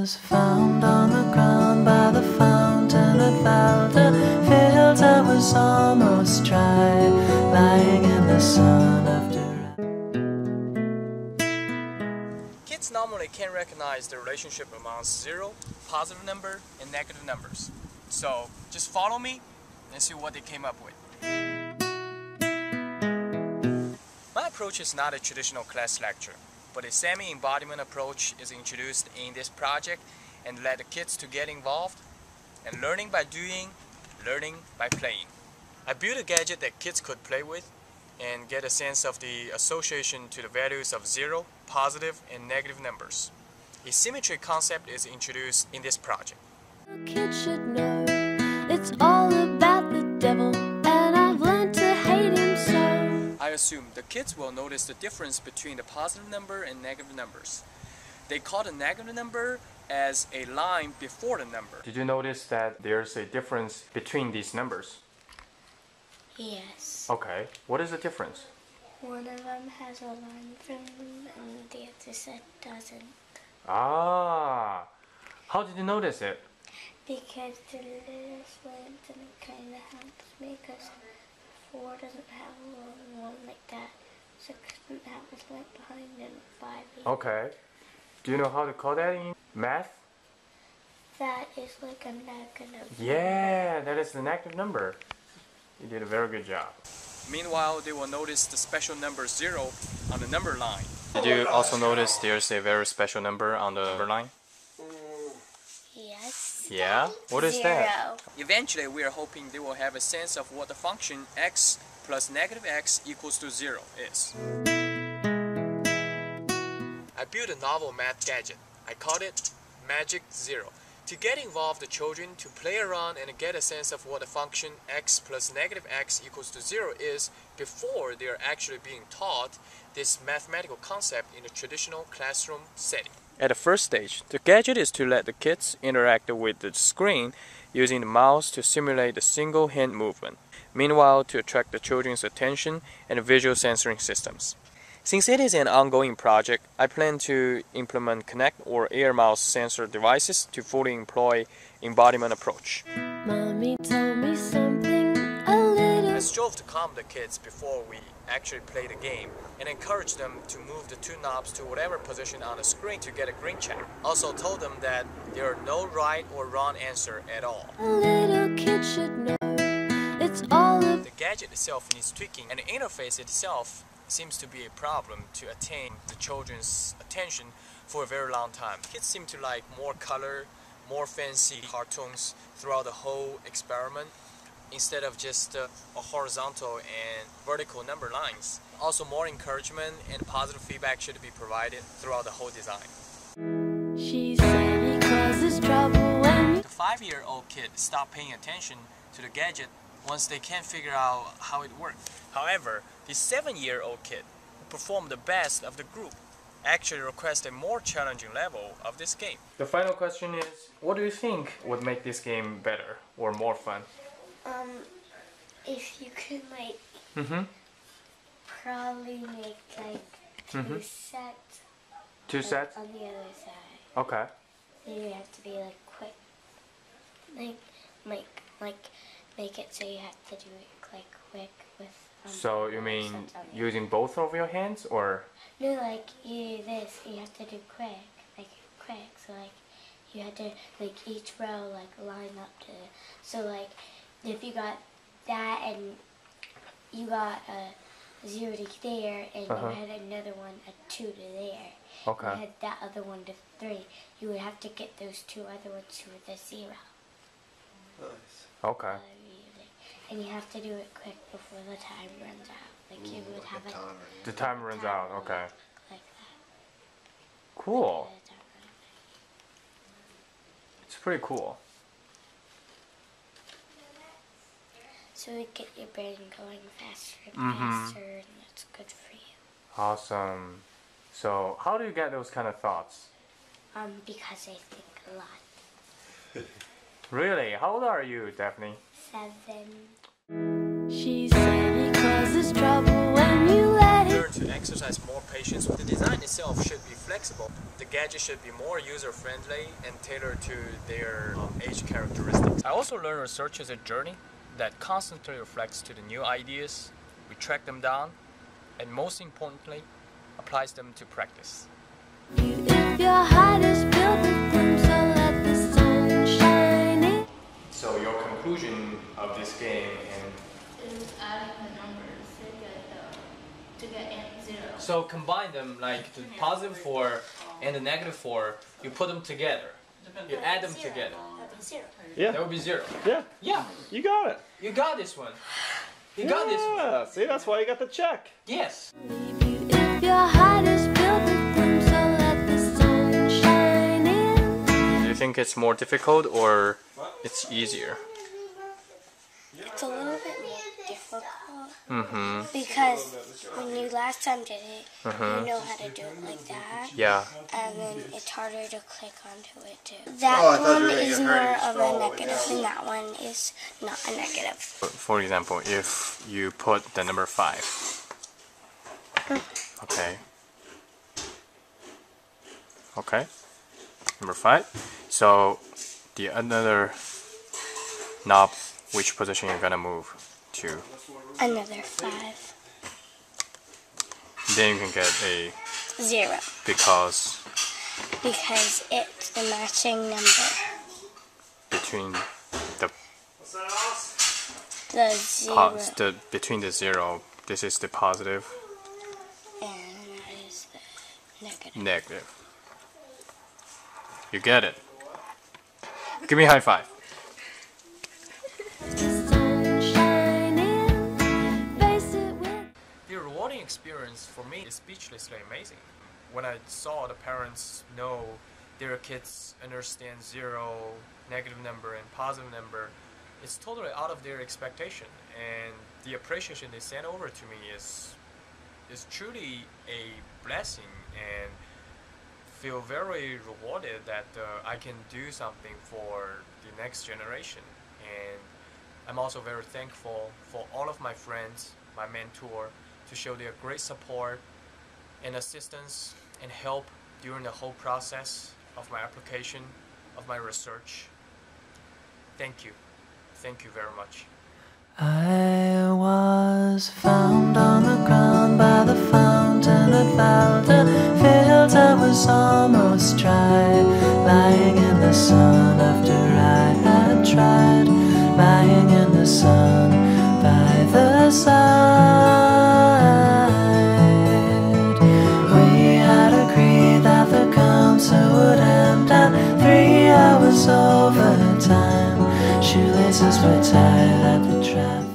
was found on the ground by the fountain at Valda. Fields I was almost dry, lying in the sun after. Kids normally can't recognize the relationship among zero, positive number, and negative numbers. So just follow me and see what they came up with. My approach is not a traditional class lecture, but a semi-embodiment approach is introduced in this project and let the kids to get involved and learning by doing, learning by playing. I built a gadget that kids could play with and get a sense of the association to the values of zero, positive, and negative numbers. A symmetry concept is introduced in this project. Kids should know it's all about the devil, and I've learned to hate him so. I assume the kids will notice the difference between the positive number and negative numbers. They call the negative number as a line before the number. Did you notice that there's a difference between these numbers? Yes. Okay, what is the difference? One of them has a line from them and the other set doesn't. Ah, how did you notice it? Because the little slant and it kind of helps me because 4 doesn't have a long one like that. 6 doesn't have a slant behind and 5 either. Okay. Do you know how to call that in math? That is like a negative. Yeah, that is the negative number. You did a very good job. Meanwhile, they will notice the special number 0 on the number line. Did you also notice there's a very special number on the number line? Yes. Yeah? What is 0. that? Eventually, we are hoping they will have a sense of what the function x plus negative x equals to 0 is. I built a novel math gadget. I called it Magic Zero. To get involved the children to play around and get a sense of what the function x plus negative x equals to 0 is before they are actually being taught this mathematical concept in a traditional classroom setting. At the first stage, the gadget is to let the kids interact with the screen using the mouse to simulate the single hand movement, meanwhile to attract the children's attention and visual sensoring systems. Since it is an ongoing project, I plan to implement Kinect or air mouse sensor devices to fully employ embodiment approach. Mommy told me something a little. I strove to calm the kids before we actually play the game and encourage them to move the 2 knobs to whatever position on the screen to get a green check. Also told them that there are no right or wrong answer at all. A little kid should know it's all about. The gadget itself needs tweaking and the interface itself seems to be a problem to attain the children's attention for a very long time. Kids seem to like more color, more fancy cartoons throughout the whole experiment instead of just a horizontal and vertical number lines. Also, more encouragement and positive feedback should be provided throughout the whole design. She said he causes trouble when you. The 5-year-old kid stopped paying attention to the gadget once they can't figure out how it worked. However, the 7-year-old kid, who performed the best of the group, actually requested a more challenging level of this game. The final question is, what do you think would make this game better or more fun? If you could like probably make like 2 sets. 2 sets? On the other side. Okay. Then you have to be like quick. Make it so you have to do it like quick with. So you mean using both of your hands or? No, like you this, you have to do quick, like quick. So like you have to like each row like line up to. So like if you got that and you got a 0 to there and you had another one a 2 to there. Okay. You had that other one to 3. You would have to get those 2 other ones to the 0. Nice. Okay. And you have to do it quick before the time runs out. Like you would have a timer. The time runs out, okay. Like that. Cool. It's pretty cool. So we get your brain going faster and faster, and that's good for you. Awesome. So how do you get those kind of thoughts? Because I think a lot. Really? How old are you, Daphne? 7. She said he causes trouble when you let him. Learn to to exercise more patience. The design itself should be flexible. The gadget should be more user-friendly and tailored to their age characteristics. I also learned research is a journey that constantly reflects to the new ideas, we track them down, and most importantly, applies them to practice. If your heart is filled with them, so let the sun shine in. So your conclusion of this game and Is adding the numbers to get zero. so combine them, like the positive 4 and the negative 4, you put them together. You add them together. Yeah. That would be 0. Yeah. Yeah, You got it. you got this one. You got this one. Yeah. See, that's why you got the check. Yes. If your heart is filled with them, so let the sun shine in. Do you think it's more difficult or it's easier? It's a little bit more difficult Mm-hmm. because when you last time did it, you know how to do it like that, Yeah. and then it's harder to click onto it too. Oh, I That thought you one were gonna is get more hurt of all a the way negative, down. and that one is not a negative. For example, if you put the number 5. Okay. Okay. Number 5. So the another knob, which position you're gonna move to? Another 5. Then you can get a 0. because Because it's the matching number. between the The 0 between the 0, this is the positive, and that is the negative. negative. You get it. Give me a high five. The sun shine in. Face it with. The rewarding experience for me is speechlessly amazing. When I saw the parents know their kids understand 0, negative number, and positive number, it's totally out of their expectation. And the appreciation they sent over to me is truly a blessing, and feel very rewarded that I can do something for the next generation. And I'm also very thankful for all of my friends, my mentor, to show their great support and assistance and help during the whole process of my application, of my research. Thank you. Thank you very much. I was found on the ground by the fountain at Valderfield. I was almost dry, lying in the sun after I had tried, lying in the sun by the side. We had agreed that the concert would end at 3 hours overtime. Shoelaces were tied at the traffic.